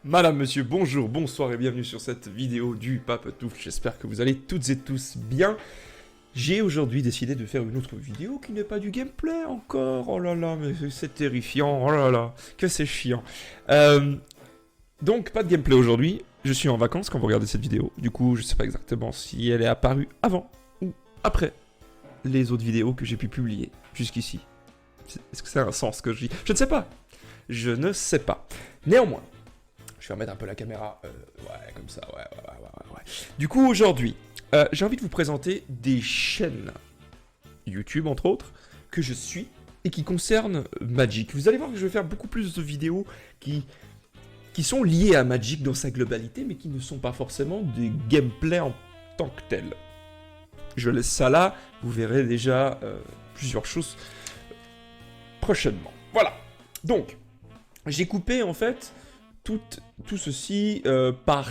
Madame, monsieur, bonjour, bonsoir et bienvenue sur cette vidéo du Papetoufle. J'espère que vous allez toutes et tous bien. J'ai aujourd'hui décidé de faire une autre vidéo qui n'est pas du gameplay encore. Oh là là, mais c'est terrifiant, oh là là, que c'est chiant. Donc, pas de gameplay aujourd'hui. Je suis en vacances quand vous regardez cette vidéo. Du coup, je sais pas exactement si elle est apparue avant ou après les autres vidéos que j'ai pu publier jusqu'ici. Est-ce que ça a un sens ce que je dis? Je ne sais pas. Je ne sais pas. Néanmoins, je vais remettre un peu la caméra, ouais, comme ça, ouais. Du coup, aujourd'hui, j'ai envie de vous présenter des chaînes YouTube, entre autres, que je suis et qui concernent Magic. Vous allez voir que je vais faire beaucoup plus de vidéos qui sont liées à Magic dans sa globalité, mais qui ne sont pas forcément des gameplays en tant que tels. Je laisse ça là, vous verrez déjà plusieurs choses prochainement. Voilà, donc, j'ai coupé en fait tout ceci par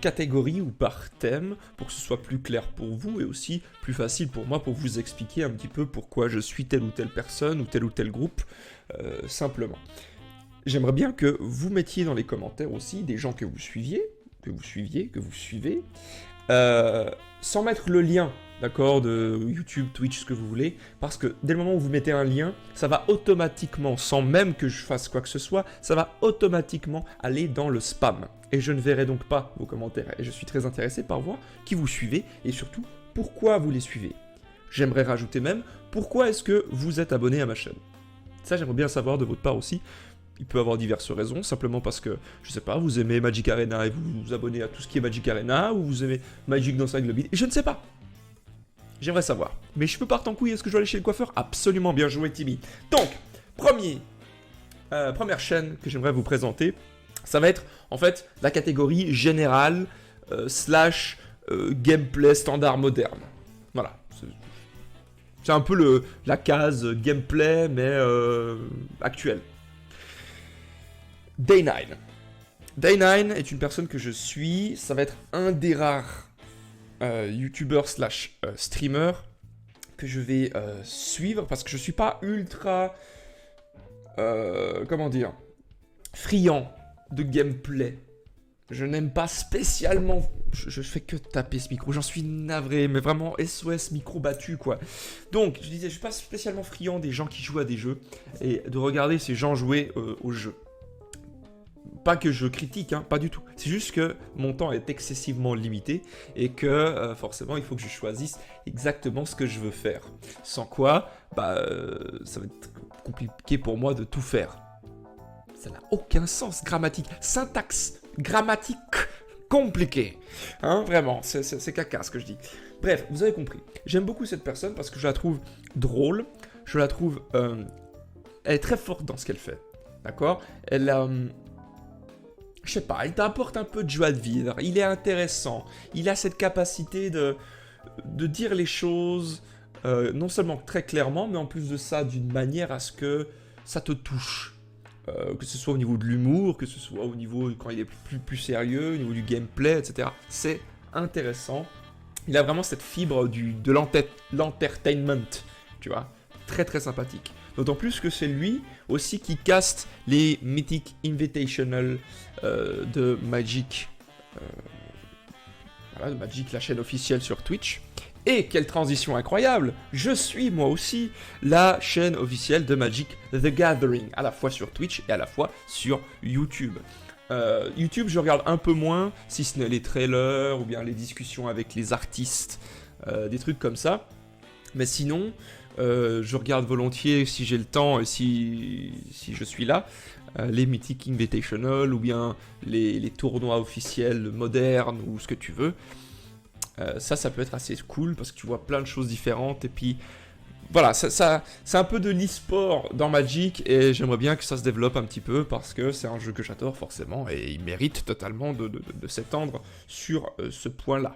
catégorie ou par thème, pour que ce soit plus clair pour vous et aussi plus facile pour moi pour vous expliquer un petit peu pourquoi je suis telle ou telle personne ou tel groupe, simplement. J'aimerais bien que vous mettiez dans les commentaires aussi des gens que vous suivez, sans mettre le lien, d'accord, de YouTube, Twitch, ce que vous voulez, parce que dès le moment où vous mettez un lien, ça va automatiquement, sans même que je fasse quoi que ce soit, ça va automatiquement aller dans le spam. Et je ne verrai donc pas vos commentaires. Et je suis très intéressé par voir qui vous suivez, et surtout, pourquoi vous les suivez. J'aimerais rajouter même, pourquoi est-ce que vous êtes abonné à ma chaîne. Ça, j'aimerais bien savoir de votre part aussi. Il peut avoir diverses raisons, simplement parce que, je sais pas, vous aimez Magic Arena et vous vous abonnez à tout ce qui est Magic Arena, ou vous aimez Magic dans sa globalité, je ne sais pas. J'aimerais savoir. Mais je peux partir en couille, est-ce que je dois aller chez le coiffeur? Absolument, bien joué Timmy. Donc, première chaîne que j'aimerais vous présenter, ça va être en fait la catégorie générale slash gameplay standard moderne. Voilà. C'est un peu la case gameplay, mais actuelle. Day9. Day9 est une personne que je suis, ça va être un des rares youtubeur slash streamer que je vais suivre parce que je suis pas ultra comment dire, friand de gameplay. Je n'aime pas spécialement, je fais que taper ce micro, j'en suis navré, mais vraiment SOS micro battu quoi. Donc je disais, je suis pas spécialement friand des gens qui jouent à des jeux et de regarder ces gens jouer aux jeux. Pas que je critique, hein, pas du tout. C'est juste que mon temps est excessivement limité et que forcément il faut que je choisisse exactement ce que je veux faire. Sans quoi, ça va être compliqué pour moi de tout faire. Ça n'a aucun sens, grammatique, syntaxe, grammatique, compliqué. Hein, vraiment, c'est caca ce que je dis. Bref, vous avez compris. J'aime beaucoup cette personne parce que je la trouve drôle, je la trouve... elle est très forte dans ce qu'elle fait, d'accord? Elle a... je sais pas, il t'apporte un peu de joie de vivre, il est intéressant, il a cette capacité de dire les choses, non seulement très clairement, mais en plus de ça, d'une manière à ce que ça te touche. Que ce soit au niveau de l'humour, que ce soit au niveau quand il est plus sérieux, au niveau du gameplay, etc. C'est intéressant. Il a vraiment cette fibre de l'entertainment, tu vois, très très sympathique. D'autant plus que c'est lui aussi qui caste les Mythic Invitational de Magic. Voilà, de Magic, la chaîne officielle sur Twitch. Et quelle transition incroyable! Je suis moi aussi la chaîne officielle de Magic The Gathering, à la fois sur Twitch et à la fois sur YouTube. YouTube, je regarde un peu moins, si ce n'est les trailers ou bien les discussions avec les artistes, des trucs comme ça. Mais sinon, je regarde volontiers si j'ai le temps et si je suis là, les Mythic Invitational ou bien les tournois officiels modernes ou ce que tu veux. Ça peut être assez cool parce que tu vois plein de choses différentes et puis voilà, c'est un peu de l'e-sport dans Magic et j'aimerais bien que ça se développe un petit peu parce que c'est un jeu que j'adore forcément et il mérite totalement de s'étendre sur ce point-là.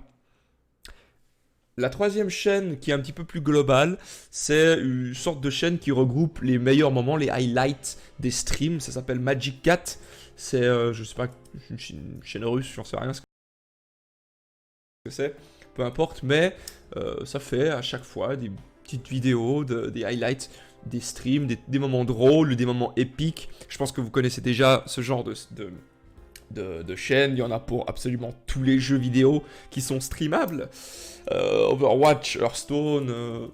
La troisième chaîne qui est un petit peu plus globale, c'est une sorte de chaîne qui regroupe les meilleurs moments, les highlights des streams, ça s'appelle Magic Cat, c'est, je sais pas, une chaîne russe, j'en sais rien ce que c'est, peu importe, mais ça fait à chaque fois des petites vidéos, des highlights, des streams, des moments drôles, des moments épiques. Je pense que vous connaissez déjà ce genre de chaînes. Il y en a pour absolument tous les jeux vidéo qui sont streamables. Overwatch, Hearthstone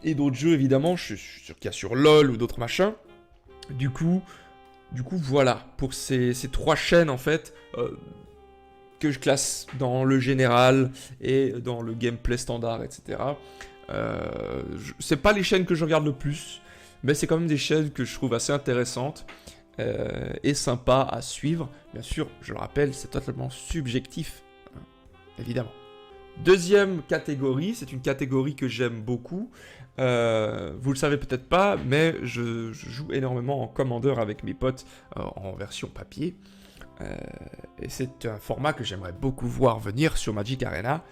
et d'autres jeux évidemment. Je suis sûr qu'il y a sur LoL ou d'autres machins. Du coup voilà, pour ces 3 chaînes en fait, que je classe dans le général et dans le gameplay standard, etc. C'est pas les chaînes que je regarde le plus, mais c'est quand même des chaînes que je trouve assez intéressantes et sympas à suivre. Bien sûr, je le rappelle, c'est totalement subjectif, hein, évidemment. Deuxième catégorie, c'est une catégorie que j'aime beaucoup. Vous le savez peut-être pas, mais je joue énormément en Commander avec mes potes en version papier. Et c'est un format que j'aimerais beaucoup voir venir sur Magic Arena,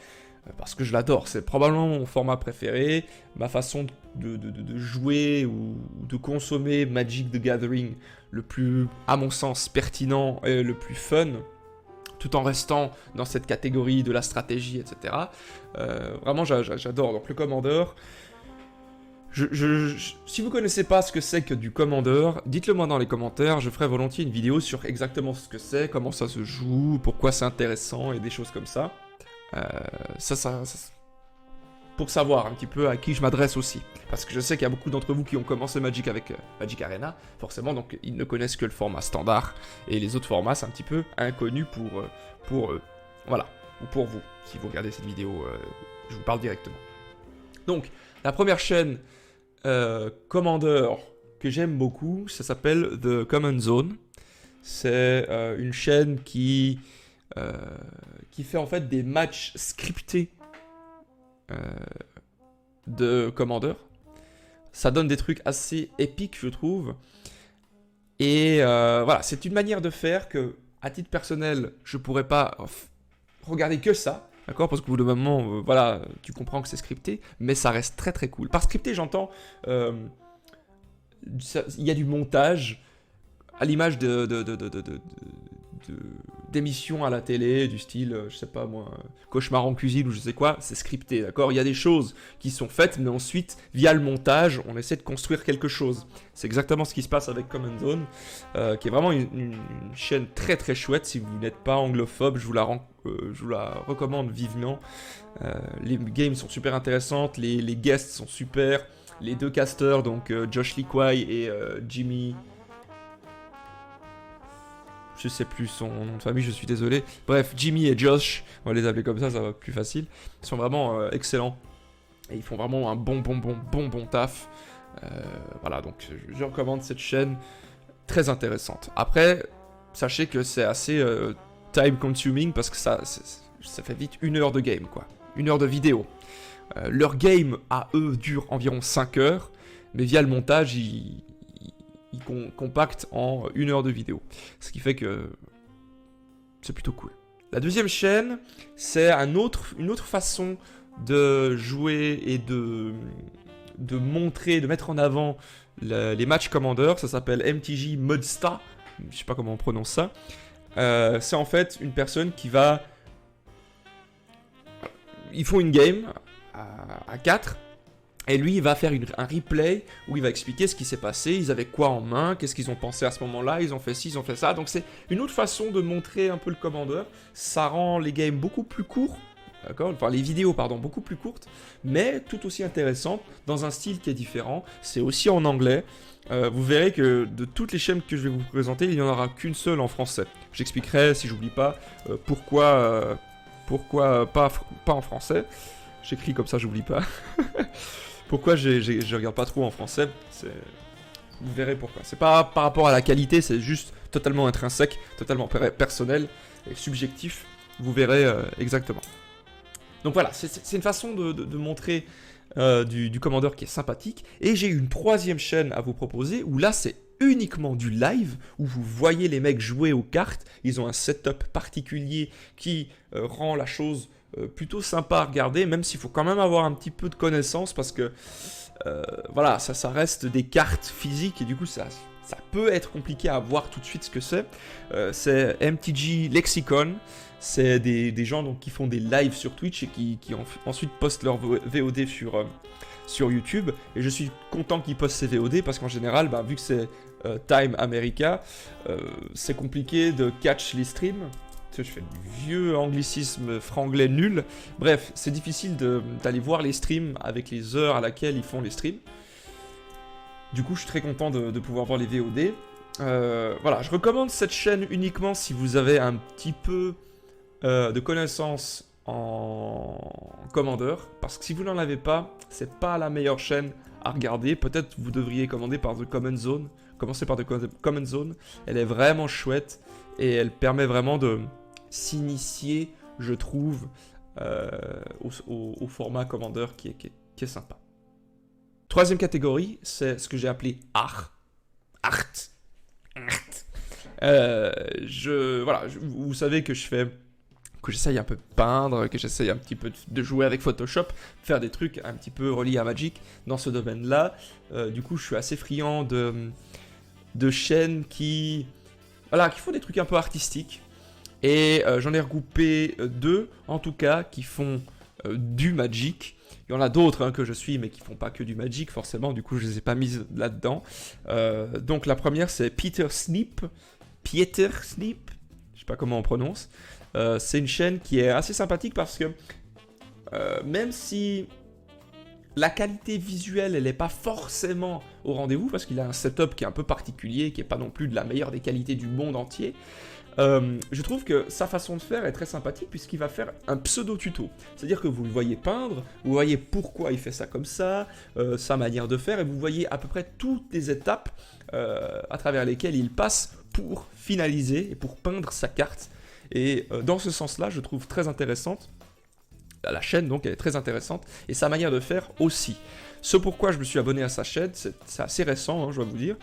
parce que je l'adore. C'est probablement mon format préféré, ma façon de jouer ou de consommer Magic the Gathering le plus, à mon sens, pertinent et le plus fun, tout en restant dans cette catégorie de la stratégie, etc. Vraiment, j'adore. Donc le Commander... si vous connaissez pas ce que c'est que du Commander, dites-le moi dans les commentaires, je ferai volontiers une vidéo sur exactement ce que c'est, comment ça se joue, pourquoi c'est intéressant et des choses comme ça. Pour savoir un petit peu à qui je m'adresse aussi. Parce que je sais qu'il y a beaucoup d'entre vous qui ont commencé Magic avec Magic Arena, forcément, donc ils ne connaissent que le format standard, et les autres formats c'est un petit peu inconnu pour eux. Voilà, ou pour vous, si vous regardez cette vidéo, je vous parle directement. Donc, la première chaîne Commander que j'aime beaucoup, ça s'appelle The Command Zone. C'est une chaîne qui fait en fait des matchs scriptés de Commander. Ça donne des trucs assez épiques, je trouve. Et voilà, c'est une manière de faire que, à titre personnel, je pourrais pas regarder que ça. D'accord, parce qu'au bout d'un moment, voilà, tu comprends que c'est scripté, mais ça reste très très cool. Par scripté, j'entends, il y a du montage, à l'image d'émissions à la télé, du style, je sais pas moi, Cauchemar en cuisine ou je sais quoi, c'est scripté, d'accord. Il y a des choses qui sont faites, mais ensuite, via le montage, on essaie de construire quelque chose. C'est exactement ce qui se passe avec Command Zone, qui est vraiment une chaîne très très chouette. Si vous n'êtes pas anglophone, je vous la recommande vivement. Les games sont super intéressantes, les guests sont super, les 2 casters, donc Josh Lee Kwai et Jimmy... Je sais plus son nom de famille, je suis désolé. Bref, Jimmy et Josh, on va les appeler comme ça va être plus facile. Ils sont vraiment excellents. Et ils font vraiment un bon taf. Voilà, donc je recommande cette chaîne. Très intéressante. Après, sachez que c'est assez time consuming parce que ça fait vite 1 heure de game, quoi. 1 heure de vidéo. Leur game, à eux, dure environ 5 heures. Mais via le montage, ils compactent en 1 heure de vidéo. Ce qui fait que c'est plutôt cool. La deuxième chaîne, c'est une autre façon de jouer et de montrer, de mettre en avant les matchs Commander. Ça s'appelle MTG Modsta. Je sais pas comment on prononce ça. C'est en fait une personne qui va... Ils font une game à 4. Et lui, il va faire un replay où il va expliquer ce qui s'est passé, ils avaient quoi en main, qu'est-ce qu'ils ont pensé à ce moment-là, ils ont fait ci, ils ont fait ça. Donc c'est une autre façon de montrer un peu le Commander. Ça rend les games beaucoup plus courts, d'accord, enfin les vidéos, pardon, beaucoup plus courtes, mais tout aussi intéressantes, dans un style qui est différent. C'est aussi en anglais. Vous verrez que de toutes les chaînes que je vais vous présenter, il n'y en aura qu'une seule en français. J'expliquerai, si j'oublie pas, pourquoi pas en français. J'écris comme ça, j'oublie pas. Pourquoi je regarde pas trop en français, vous verrez pourquoi. C'est pas par rapport à la qualité, c'est juste totalement intrinsèque, totalement personnel et subjectif. Vous verrez exactement. Donc voilà, c'est une façon de montrer du Commander qui est sympathique. Et j'ai une 3e chaîne à vous proposer, où là c'est uniquement du live, où vous voyez les mecs jouer aux cartes. Ils ont un setup particulier qui rend la chose... plutôt sympa à regarder, même s'il faut quand même avoir un petit peu de connaissances, parce que voilà, ça reste des cartes physiques et du coup ça peut être compliqué à voir tout de suite ce que c'est. C'est MTG Lexicon, c'est des gens donc, qui font des lives sur Twitch et qui ensuite postent leur VOD sur YouTube, et je suis content qu'ils postent ces VOD parce qu'en général, vu que c'est Time America, c'est compliqué de catch les streams. Je fais du vieux anglicisme franglais nul. Bref, c'est difficile d'aller voir les streams avec les heures à laquelle ils font les streams. Du coup, je suis très content de pouvoir voir les VOD. Voilà, je recommande cette chaîne uniquement si vous avez un petit peu de connaissances en Commander. Parce que si vous n'en avez pas, c'est pas la meilleure chaîne à regarder. Peut-être vous devriez commander par The Command Zone. Commencer par The Command Zone. Elle est vraiment chouette et elle permet vraiment de s'initier, je trouve, au format Commander qui est sympa. Troisième catégorie, c'est ce que j'ai appelé art. Voilà, vous savez que j'essaye un peu de peindre, que j'essaye un petit peu de jouer avec Photoshop, faire des trucs un petit peu reliés à Magic dans ce domaine-là. Du coup, je suis assez friand de chaînes qui font des trucs un peu artistiques. Et j'en ai regroupé 2, en tout cas, qui font du Magic. Il y en a d'autres que je suis, mais qui font pas que du Magic, forcément. Du coup, je les ai pas mises là-dedans. Donc, la première, c'est Peter Sneap. Je sais pas comment on prononce. C'est une chaîne qui est assez sympathique parce que même si la qualité visuelle, elle n'est pas forcément au rendez-vous, parce qu'il a un setup qui est un peu particulier, qui n'est pas non plus de la meilleure des qualités du monde entier, je trouve que sa façon de faire est très sympathique puisqu'il va faire un pseudo-tuto. C'est-à-dire que vous le voyez peindre, vous voyez pourquoi il fait ça comme ça, sa manière de faire, et vous voyez à peu près toutes les étapes à travers lesquelles il passe pour finaliser et pour peindre sa carte. Et dans ce sens-là, je trouve très intéressante. La chaîne, donc, elle est très intéressante, et sa manière de faire aussi. Ce pourquoi je me suis abonné à sa chaîne, c'est assez récent, je dois vous dire.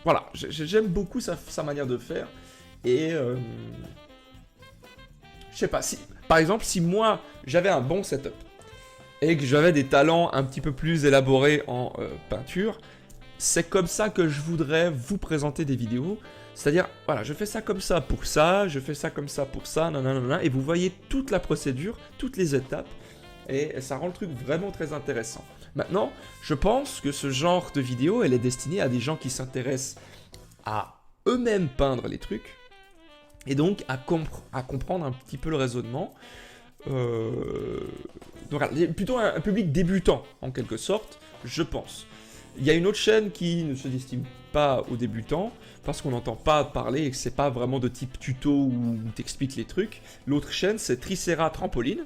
Voilà, j'aime beaucoup sa manière de faire, et je sais pas, par exemple, si moi, j'avais un bon setup, et que j'avais des talents un petit peu plus élaborés en peinture, c'est comme ça que je voudrais vous présenter des vidéos. C'est-à-dire, voilà, je fais ça comme ça pour ça, je fais ça comme ça pour ça, nanana, et vous voyez toute la procédure, toutes les étapes, et ça rend le truc vraiment très intéressant. Maintenant, je pense que ce genre de vidéo, elle est destinée à des gens qui s'intéressent à eux-mêmes peindre les trucs, et donc à comprendre un petit peu le raisonnement. Donc, plutôt un public débutant, en quelque sorte, je pense. Il y a une autre chaîne qui ne se destine pas aux débutants, parce qu'on n'entend pas parler et que c'est pas vraiment de type tuto où t'expliques les trucs. L'autre chaîne, c'est Tricera Trampoline,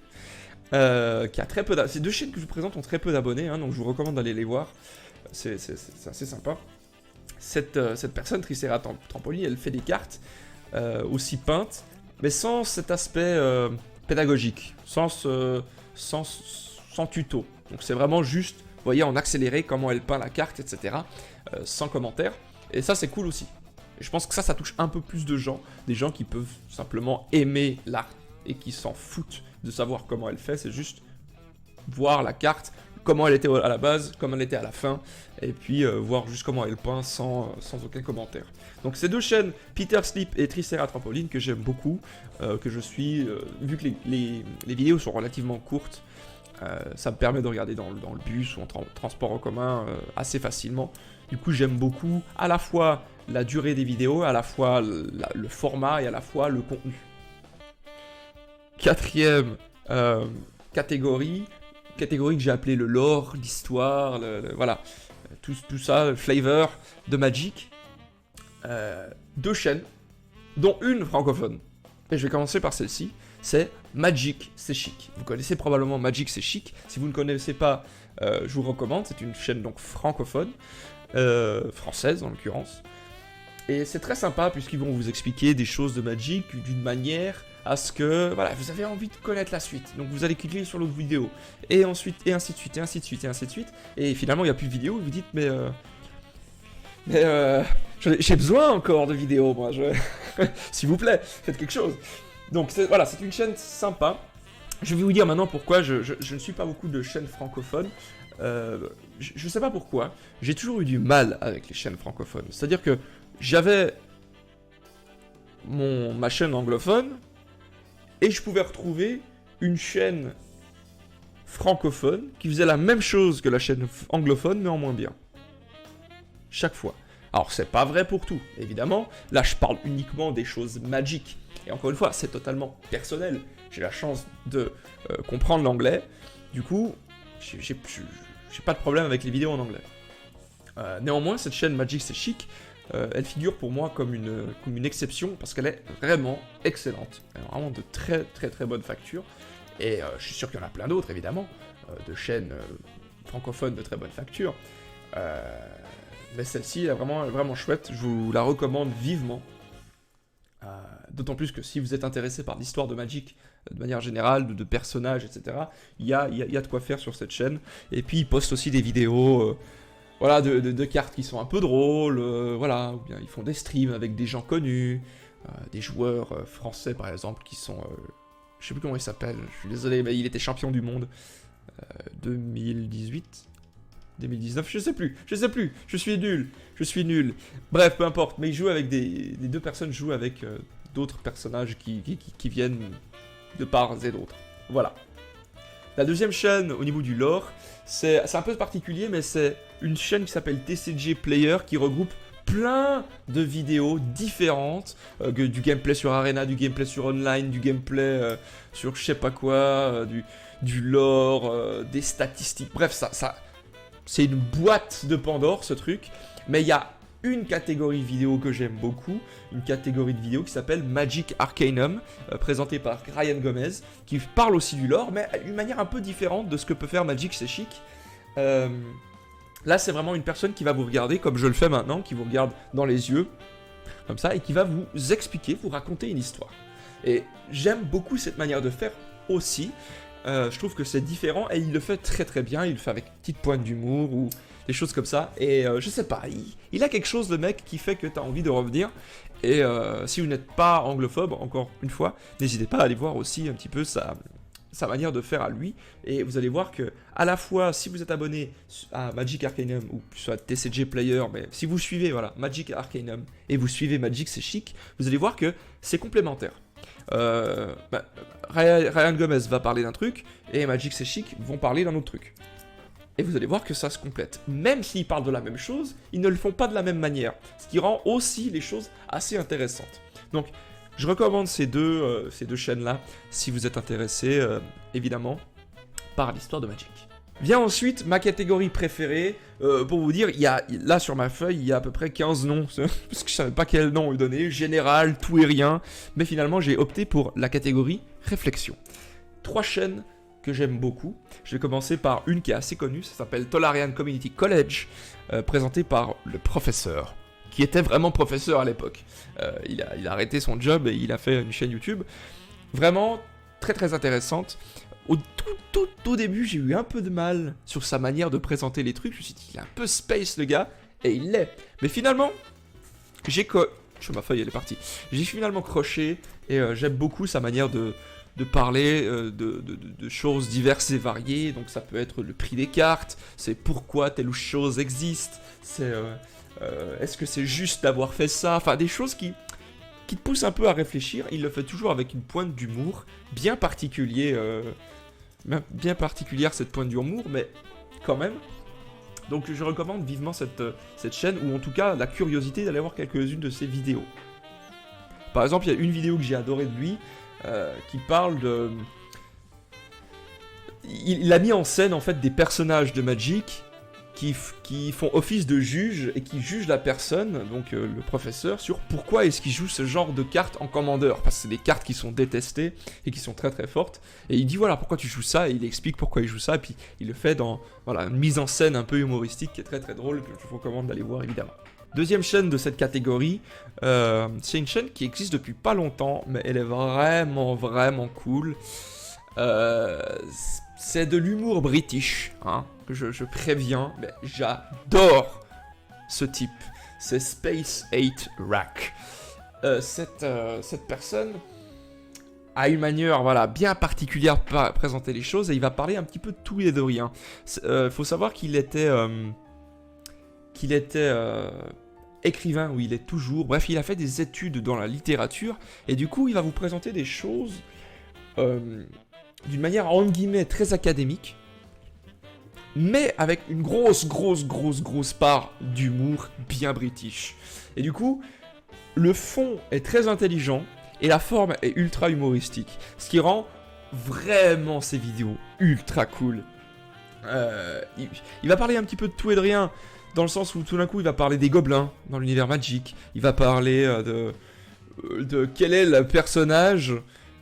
qui a très peu d'abonnés. Ces 2 chaînes que je vous présente ont très peu d'abonnés, donc je vous recommande d'aller les voir. C'est assez sympa. Cette personne, Tricera Trampoline, elle fait des cartes aussi peintes, mais sans cet aspect pédagogique, sans tuto. Donc c'est vraiment juste, vous voyez, en accéléré comment elle peint la carte, etc. Sans commentaire. Et ça, c'est cool aussi. Et je pense que ça touche un peu plus de gens, des gens qui peuvent simplement aimer l'art et qui s'en foutent de savoir comment elle fait, c'est juste voir la carte, comment elle était à la base, comment elle était à la fin, et puis voir juste comment elle peint sans aucun commentaire. Donc ces 2 chaînes, Peter Sleep et Tricera Trampoline, que j'aime beaucoup, que je suis, vu que les vidéos sont relativement courtes, ça me permet de regarder dans le bus ou en transport en commun assez facilement. Du coup, j'aime beaucoup à la fois la durée des vidéos, à la fois le format et à la fois le contenu. 4e catégorie que j'ai appelée le lore, l'histoire, voilà, tout ça, le flavor de Magic. 2 chaînes, dont une francophone. Et je vais commencer par celle-ci, c'est Magic C'est Chic. Vous connaissez probablement Magic C'est Chic. Si vous ne connaissez pas, je vous recommande. C'est une chaîne donc francophone, française en l'occurrence. Et c'est très sympa puisqu'ils vont vous expliquer des choses de Magic d'une manière à ce que, voilà, vous avez envie de connaître la suite. Donc vous allez cliquer sur l'autre vidéo, et ensuite, et ainsi de suite, et ainsi de suite, et ainsi de suite. Et finalement, il n'y a plus de vidéo, vous dites, mais j'ai besoin encore de vidéos, moi. S'il vous plaît, faites quelque chose. Donc voilà, c'est une chaîne sympa. Je vais vous dire maintenant pourquoi je ne suis pas beaucoup de chaînes francophones. Je sais pas pourquoi. J'ai toujours eu du mal avec les chaînes francophones. C'est-à-dire que j'avais ma chaîne anglophone et je pouvais retrouver une chaîne francophone qui faisait la même chose que la chaîne anglophone mais en moins bien. Je chaque fois. Alors c'est pas vrai pour tout, évidemment. Là je parle uniquement des choses Magic. Et encore une fois, c'est totalement personnel. J'ai la chance de comprendre l'anglais. Du coup, j'ai pas de problème avec les vidéos en anglais. Néanmoins, cette chaîne Magic c'est chic, elle figure pour moi comme une exception parce qu'elle est vraiment excellente. Elle a vraiment de très très très bonne facture. Et je suis sûr qu'il y en a plein d'autres évidemment, de chaînes francophones de très bonne facture. Mais celle-ci est vraiment chouette, je vous la recommande vivement. D'autant plus que si vous êtes intéressé par l'histoire de Magic de manière générale, de personnages, etc., il y a de quoi faire sur cette chaîne. Et puis ils postent aussi des vidéos voilà, de cartes qui sont un peu drôles, voilà, ou bien ils font des streams avec des gens connus, des joueurs français par exemple qui sont... je sais plus comment il s'appelle, je suis désolé, mais il était champion du monde 2018 2019, je sais plus, je suis nul. Bref, peu importe, mais il joue avec les deux personnes jouent avec d'autres personnages qui viennent de part et d'autre. Voilà. La deuxième chaîne au niveau du lore, c'est un peu particulier, mais c'est une chaîne qui s'appelle TCG Player qui regroupe plein de vidéos différentes, du gameplay sur Arena, du gameplay sur Online, du gameplay sur je sais pas quoi, du lore, des statistiques, bref, ça c'est une boîte de Pandore ce truc, mais il y a une catégorie vidéo que j'aime beaucoup, une catégorie de vidéos qui s'appelle Magic Arcanum, présentée par Ryan Gomez, qui parle aussi du lore, mais d'une manière un peu différente de ce que peut faire Magic, c'est chic. Là, c'est vraiment une personne qui va vous regarder, comme je le fais maintenant, qui vous regarde dans les yeux, comme ça, et qui va vous expliquer, vous raconter une histoire. Et j'aime beaucoup cette manière de faire aussi. Je trouve que c'est différent et il le fait très très bien, il le fait avec une petite pointe d'humour ou des choses comme ça. Et je sais pas, il a quelque chose, le mec, qui fait que tu as envie de revenir. Et si vous n'êtes pas anglophone, encore une fois, n'hésitez pas à aller voir aussi un petit peu sa manière de faire à lui. Et vous allez voir que, à la fois, si vous êtes abonné à Magic Arcanum ou soit TCG Player, mais si vous suivez voilà, Magic Arcanum et vous suivez Magic c'est chic, vous allez voir que c'est complémentaire. Ryan Gomez va parler d'un truc et Magic c'est chic vont parler d'un autre truc. Et vous allez voir que ça se complète. Même s'ils parlent de la même chose, ils ne le font pas de la même manière. Ce qui rend aussi les choses assez intéressantes. Donc, je recommande ces deux chaînes-là si vous êtes intéressé, évidemment, par l'histoire de Magic. Vient ensuite ma catégorie préférée. Pour vous dire, là sur ma feuille, il y a à peu près 15 noms, parce que je savais pas quel nom lui donner, général, tout et rien, mais finalement j'ai opté pour la catégorie réflexion. 3 chaînes que j'aime beaucoup. Je vais commencer par une qui est assez connue, ça s'appelle Tolarian Community College, présentée par le professeur, qui était vraiment professeur à l'époque. Il a arrêté son job et il a fait une chaîne YouTube, vraiment très très intéressante. Au tout début, j'ai eu un peu de mal sur sa manière de présenter les trucs. Je me suis dit, il est un peu space le gars, et il l'est. Mais finalement, ma feuille, elle est partie. J'ai finalement croché, et j'aime beaucoup sa manière de parler de choses diverses et variées. Donc ça peut être le prix des cartes, c'est pourquoi telle chose existe, c'est est-ce que c'est juste d'avoir fait ça, enfin des choses qui te poussent un peu à réfléchir. Il le fait toujours avec une pointe d'humour bien particulière cette pointe d'humour, mais quand même. Donc je recommande vivement cette chaîne, ou en tout cas la curiosité d'aller voir quelques-unes de ses vidéos. Par exemple, il y a une vidéo que j'ai adorée de lui, qui parle de... Il a mis en scène en fait des personnages de Magic qui font office de juge et qui jugent la personne, donc le professeur, sur pourquoi est-ce qu'il joue ce genre de cartes en commandeur. Parce que c'est des cartes qui sont détestées et qui sont très très fortes. Et il dit voilà pourquoi tu joues ça, et il explique pourquoi il joue ça, et puis il le fait dans une mise en scène un peu humoristique qui est très très drôle, que je vous recommande d'aller voir évidemment. Deuxième chaîne de cette catégorie, c'est une chaîne qui existe depuis pas longtemps, mais elle est vraiment vraiment cool. C'est de l'humour british, hein, que je préviens, mais j'adore ce type. C'est Space 8 Rack. Cette personne a une manière bien particulière de présenter les choses, et il va parler un petit peu de tout et de rien. Faut savoir qu'il était écrivain, où il est toujours. Bref, il a fait des études dans la littérature, et du coup, il va vous présenter des choses d'une manière, entre guillemets, très académique, mais avec une grosse part d'humour bien british. Et du coup, le fond est très intelligent et la forme est ultra humoristique, ce qui rend vraiment ces vidéos ultra cool. Il va parler un petit peu de tout et de rien, dans le sens où tout d'un coup il va parler des gobelins dans l'univers Magic, il va parler de quel est le personnage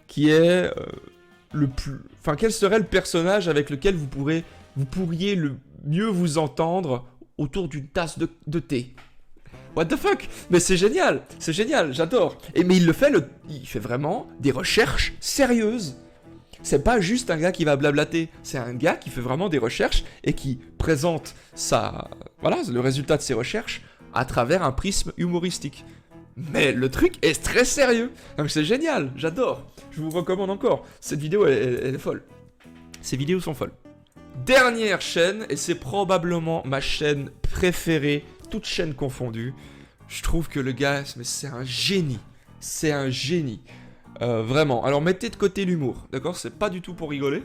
qui est le plus... Enfin, quel serait le personnage avec lequel vous pourriez le mieux vous entendre autour d'une tasse de thé. What the fuck? Mais c'est génial, j'adore. Mais il fait vraiment des recherches sérieuses. C'est pas juste un gars qui va blablater, c'est un gars qui fait vraiment des recherches et qui présente le résultat de ses recherches à travers un prisme humoristique. Mais le truc est très sérieux, donc c'est génial, j'adore. Je vous recommande encore, cette vidéo elle est folle. Ces vidéos sont folles. Dernière chaîne, et c'est probablement ma chaîne préférée, toutes chaînes confondues. Je trouve que le gars, mais c'est un génie. C'est un génie. Vraiment. Alors mettez de côté l'humour, d'accord? C'est pas du tout pour rigoler.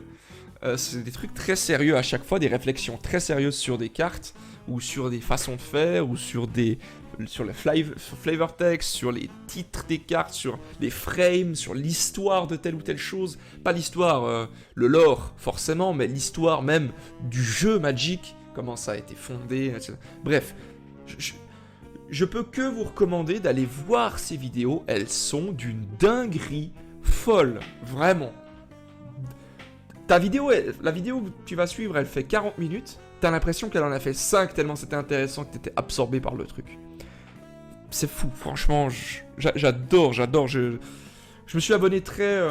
C'est des trucs très sérieux à chaque fois, des réflexions très sérieuses sur des cartes, ou sur des façons de faire, ou sur le flavor text, sur les titres des cartes, sur les frames, sur l'histoire de telle ou telle chose. Pas l'histoire, le lore forcément, mais l'histoire même du jeu Magic, comment ça a été fondé, etc. Bref, je peux que vous recommander d'aller voir ces vidéos, elles sont d'une dinguerie folle, vraiment. La vidéo que tu vas suivre, elle fait 40 minutes, t'as l'impression qu'elle en a fait 5 tellement c'était intéressant que t'étais absorbé par le truc. C'est fou, franchement, j'adore. Je me suis abonné très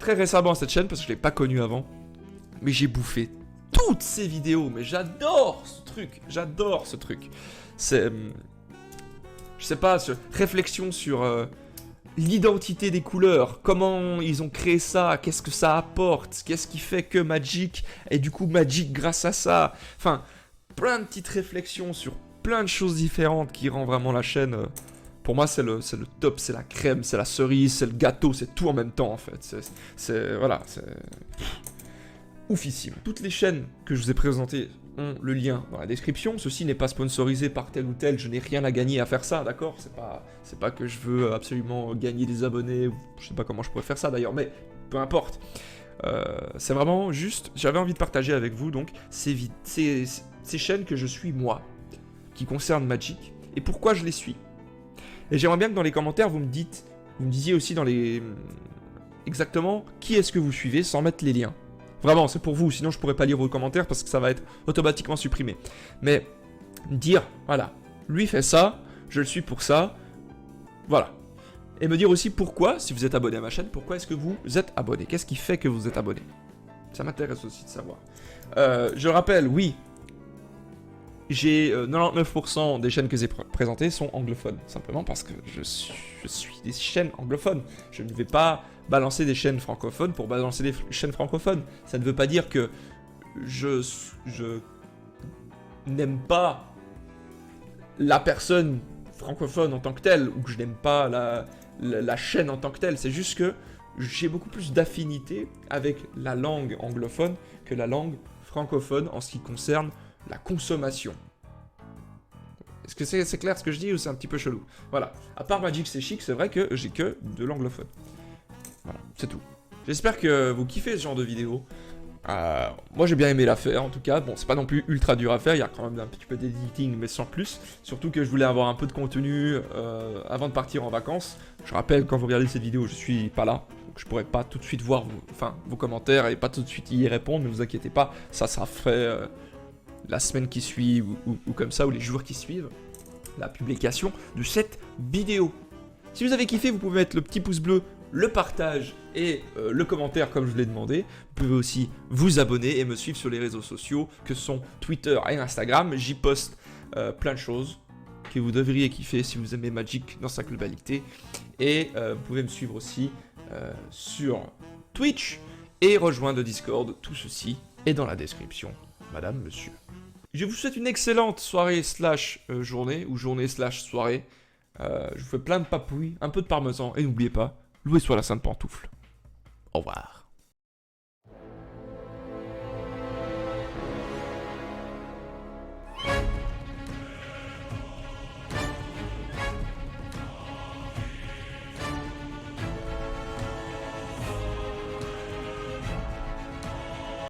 récemment à cette chaîne parce que je l'ai pas connue avant. Mais j'ai bouffé toutes ces vidéos, mais j'adore ce truc. C'est... je sais pas, réflexion sur l'identité des couleurs, comment ils ont créé ça, qu'est-ce que ça apporte, qu'est-ce qui fait que Magic, et du coup Magic grâce à ça. Enfin, plein de petites réflexions sur plein de choses différentes qui rend vraiment la chaîne... pour moi, c'est le top, c'est la crème, c'est la cerise, c'est le gâteau, c'est tout en même temps, en fait. C'est oufissime. Toutes les chaînes que je vous ai présentées ont le lien dans la description. Ceci n'est pas sponsorisé par tel ou tel, je n'ai rien à gagner à faire ça, d'accord? C'est pas que je veux absolument gagner des abonnés, je sais pas comment je pourrais faire ça d'ailleurs, mais peu importe. C'est vraiment juste, j'avais envie de partager avec vous, donc, ces chaînes que je suis moi, qui concernent Magic, et pourquoi je les suis. Et j'aimerais bien que dans les commentaires, vous me disiez aussi exactement qui est-ce que vous suivez sans mettre les liens. Vraiment, c'est pour vous, sinon je pourrais pas lire vos commentaires parce que ça va être automatiquement supprimé. Mais dire, voilà, lui fait ça, je le suis pour ça, voilà. Et me dire aussi pourquoi, si vous êtes abonné à ma chaîne, pourquoi est-ce que vous êtes abonné? Qu'est-ce qui fait que vous êtes abonné? Ça m'intéresse aussi de savoir. Je rappelle, oui, j'ai 99% des chaînes que j'ai présentées sont anglophones, simplement parce que je suis des chaînes anglophones. Je ne vais pas balancer des chaînes francophones pour balancer des chaînes francophones. Ça ne veut pas dire que je n'aime pas la personne francophone en tant que telle, ou que je n'aime pas la chaîne en tant que telle. C'est juste que j'ai beaucoup plus d'affinité avec la langue anglophone que la langue francophone en ce qui concerne la consommation. Est-ce que c'est clair ce que je dis ou c'est un petit peu chelou? Voilà. À part Magic c'est chic, c'est vrai que j'ai que de l'anglophone. Voilà, c'est tout. J'espère que vous kiffez ce genre de vidéo. Moi j'ai bien aimé la faire en tout cas. Bon, c'est pas non plus ultra dur à faire, il y a quand même un petit peu d'editing mais sans plus. Surtout que je voulais avoir un peu de contenu avant de partir en vacances. Je rappelle, quand vous regardez cette vidéo, je suis pas là. Donc je pourrais pas tout de suite voir vos commentaires et pas tout de suite y répondre, ne vous inquiétez pas. Ça ferait... la semaine qui suit ou comme ça, ou les jours qui suivent la publication de cette vidéo. Si vous avez kiffé, vous pouvez mettre le petit pouce bleu, le partage et le commentaire comme je vous l'ai demandé. Vous pouvez aussi vous abonner et me suivre sur les réseaux sociaux que sont Twitter et Instagram. J'y poste plein de choses que vous devriez kiffer si vous aimez Magic dans sa globalité. Et vous pouvez me suivre aussi sur Twitch et rejoindre le Discord. Tout ceci est dans la description, madame, monsieur. Je vous souhaite une excellente soirée / journée, ou journée / soirée. Je vous fais plein de papouilles, un peu de parmesan, et n'oubliez pas, louez sur la sainte pantoufle. Au revoir.